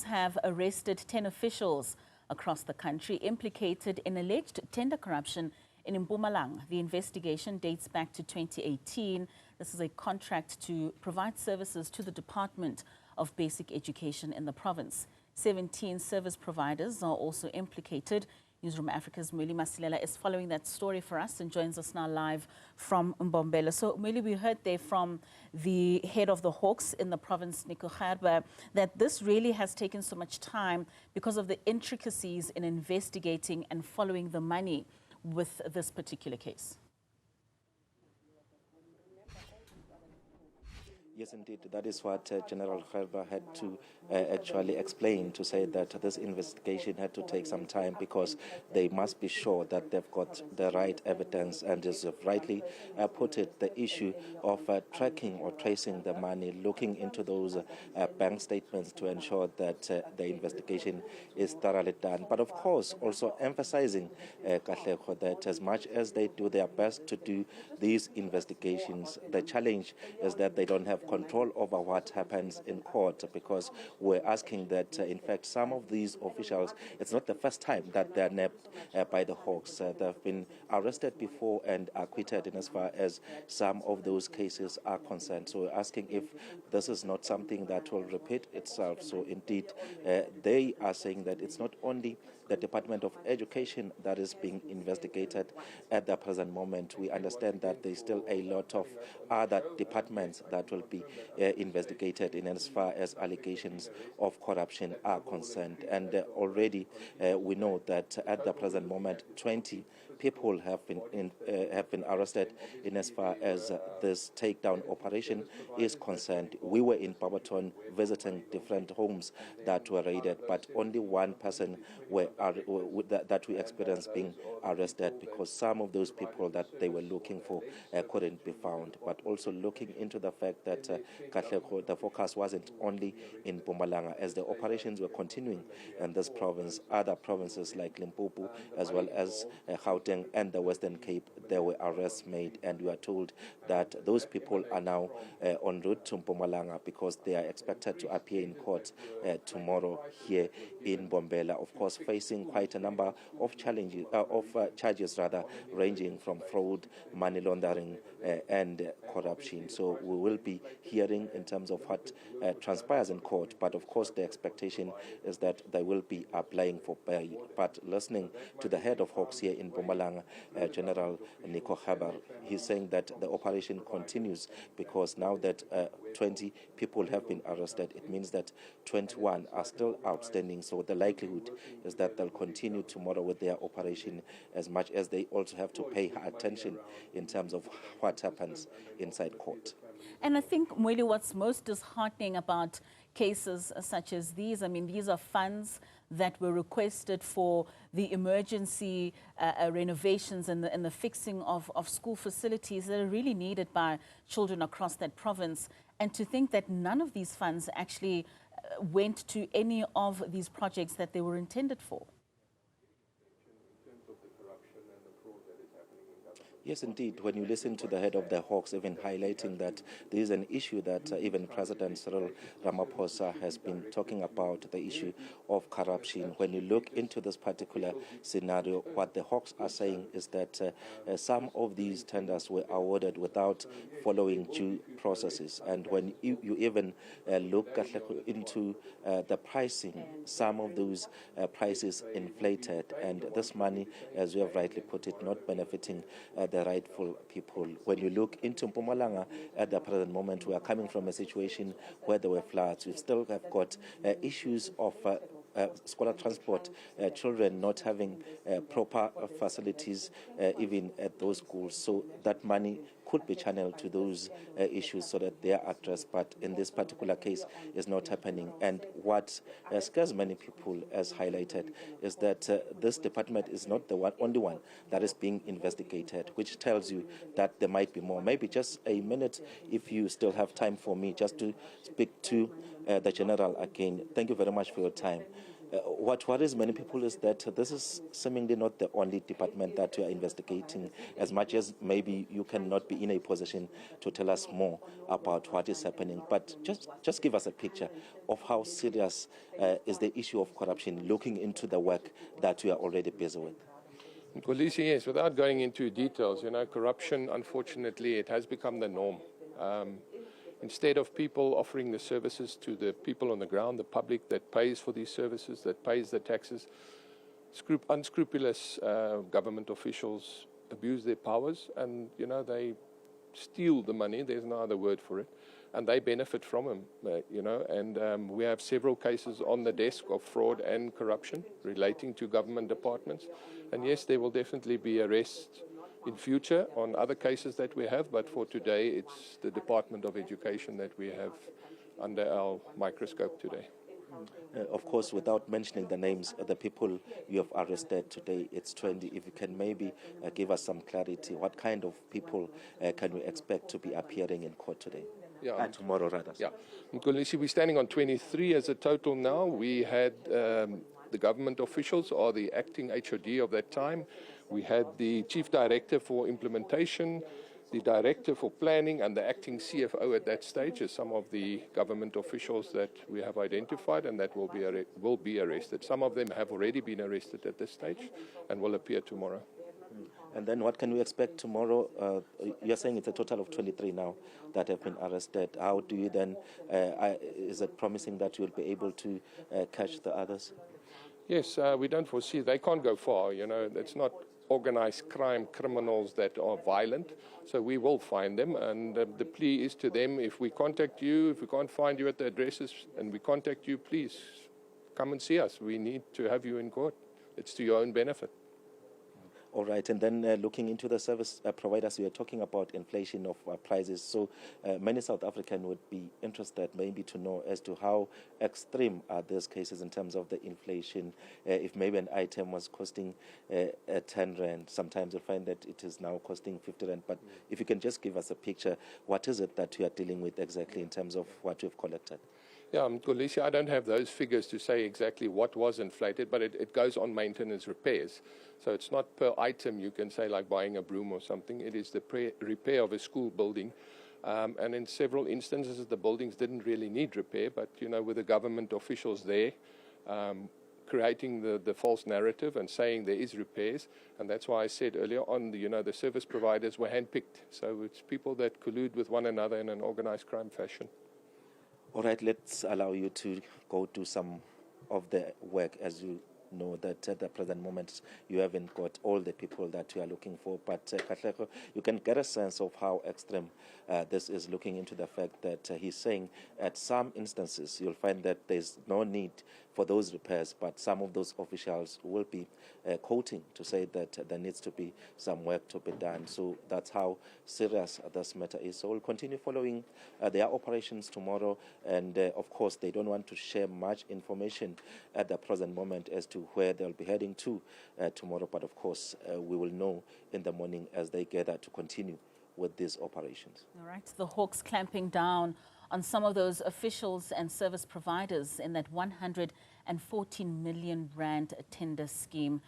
have arrested 10 officials across the country implicated in alleged tender corruption in Mpumalanga. The investigation dates back to 2018. This is a contract to provide services to the Department of Basic Education in the province. 17 service providers are also implicated. Newzroom Afrika's Mweli Masilela is following that story for us and joins us now live from Mbombela. So, Mweli, we heard there from the head of the Hawks in the province, Nico Gerber, that this really has taken so much time because of the intricacies in investigating and following the money with this particular case. Yes, indeed. That is what General Gerber had to actually explain, to say that this investigation had to take some time because they must be sure that they've got the right evidence, and as you've rightly put it, the issue of tracking or tracing the money, looking into those bank statements to ensure that the investigation is thoroughly done. But of course, also emphasizing, Katlego, that as much as they do their best to do these investigations, the challenge is that they don't have control over what happens in court, because we're asking that, in fact, some of these officials, it's not the first time that they're nabbed by the Hawks. They've been arrested before and acquitted in as far as some of those cases are concerned. So we're asking if this is not something that will repeat itself. So indeed, they are saying that it's not only the Department of Education that is being investigated at the present moment. We understand that there's still a lot of other departments that will be investigated in as far as allegations of corruption are concerned. And already we know that at the present moment 20 people have been arrested in as far as this takedown operation is concerned. We were in Barberton visiting different homes that were raided, but only one person that we experienced being arrested, because some of those people that they were looking for couldn't be found. But also looking into the fact that the focus wasn't only in Mpumalanga, as the operations were continuing in this province, other provinces like Limpopo as well as Gauteng and the Western Cape, there were arrests made, and we are told that those people are now en route to Mpumalanga because they are expected to appear in court tomorrow here in Mbombela, of course facing quite a number of charges ranging from fraud, money laundering and corruption. So we will be hearing in terms of what transpires in court, but of course the expectation is that they will be applying for bail. But listening to the head of Hawks here in Mpumalanga, General Nico Gerber, he's saying that the operation continues because now that 20 people have been arrested, it means that 21 are still outstanding. So the likelihood is that they'll continue tomorrow with their operation, as much as they also have to pay attention in terms of what happens inside court. And I think, Mweli, what's most disheartening about cases such as these, I mean, these are funds that were requested for the emergency renovations and the fixing of school facilities that are really needed by children across that province. And to think that none of these funds actually went to any of these projects that they were intended for. Yes, indeed. When you listen to the head of the Hawks even highlighting that there is an issue that even President Cyril Ramaphosa has been talking about, the issue of corruption. When you look into this particular scenario, what the Hawks are saying is that some of these tenders were awarded without following due processes. And when you even look into the pricing, some of those prices inflated, and this money, as we have rightly put it, not benefiting the rightful people. When you look into Mpumalanga at the present moment, we are coming from a situation where there were floods. We still have got issues of scholar transport, children not having proper facilities even at those schools. So that money could be channeled to those issues so that they are addressed, but in this particular case is not happening. And what scares many people, as highlighted, is that this department is not the only one that is being investigated, which tells you that there might be more. Maybe just a minute, if you still have time for me, just to speak to the General again. Thank you very much for your time. What worries many people is that this is seemingly not the only department that you are investigating, as much as maybe you cannot be in a position to tell us more about what is happening. But just give us a picture of how serious is the issue of corruption, looking into the work that you are already busy with. Mkhulisi, yes, without going into details, corruption, unfortunately, it has become the norm. Instead of people offering the services to the people on the ground, the public that pays for these services, that pays the taxes, unscrupulous government officials abuse their powers and, they steal the money, there's no other word for it, and they benefit from them, and we have several cases on the desk of fraud and corruption relating to government departments. And yes, there will definitely be arrests in future on other cases that we have, but for today, it's the Department of Education that we have under our microscope today. Of course, without mentioning the names of the people you have arrested today, it's 20. If you can maybe give us some clarity, what kind of people can we expect to be appearing in court today? Yeah, tomorrow, rather. Yeah, Mkhulisi, we're standing on 23 as a total now. We had the government officials or the acting HOD of that time. We had the Chief Director for Implementation, the Director for Planning, and the acting CFO at that stage as some of the government officials that we have identified and that will be arrested. Some of them have already been arrested at this stage and will appear tomorrow. And then what can we expect tomorrow? You're saying it's a total of 23 now that have been arrested. How do you then, is it promising that you'll be able to catch the others? Yes, we don't foresee, they can't go far, it's not organized crime criminals that are violent, so we will find them, and the plea is to them, if we contact you, if we can't find you at the addresses and we contact you, please come and see us. We need to have you in court. It's to your own benefit. All right, and then looking into the service providers, we are talking about inflation of prices. So many South Africans would be interested maybe to know as to how extreme are these cases in terms of the inflation. If maybe an item was costing 10 rand, sometimes you'll find that it is now costing 50 rand. But if you can just give us a picture, what is it that you are dealing with exactly in terms of what you've collected? Yeah, Mkhulisi, I don't have those figures to say exactly what was inflated, but it goes on maintenance repairs. So it's not per item, you can say, like buying a broom or something. It is the repair of a school building. And in several instances, the buildings didn't really need repair, but, with the government officials there creating the false narrative and saying there is repairs. And that's why I said earlier on, the service providers were handpicked. So it's people that collude with one another in an organized crime fashion. All right, let's allow you to go do some of the work. As you know that at the present moment you haven't got all the people that you are looking for, but Katlego, you can get a sense of how extreme this is, looking into the fact that he's saying at some instances you'll find that there's no need for those repairs, but some of those officials will be quoting to say that there needs to be some work to be done. So that's how serious this matter is. So we'll continue following their operations tomorrow, and of course they don't want to share much information at the present moment as to where they'll be heading to tomorrow, but of course we will know in the morning as they gather to continue with these operations. All right, the Hawks clamping down on some of those officials and service providers in that 114 million rand tender scheme.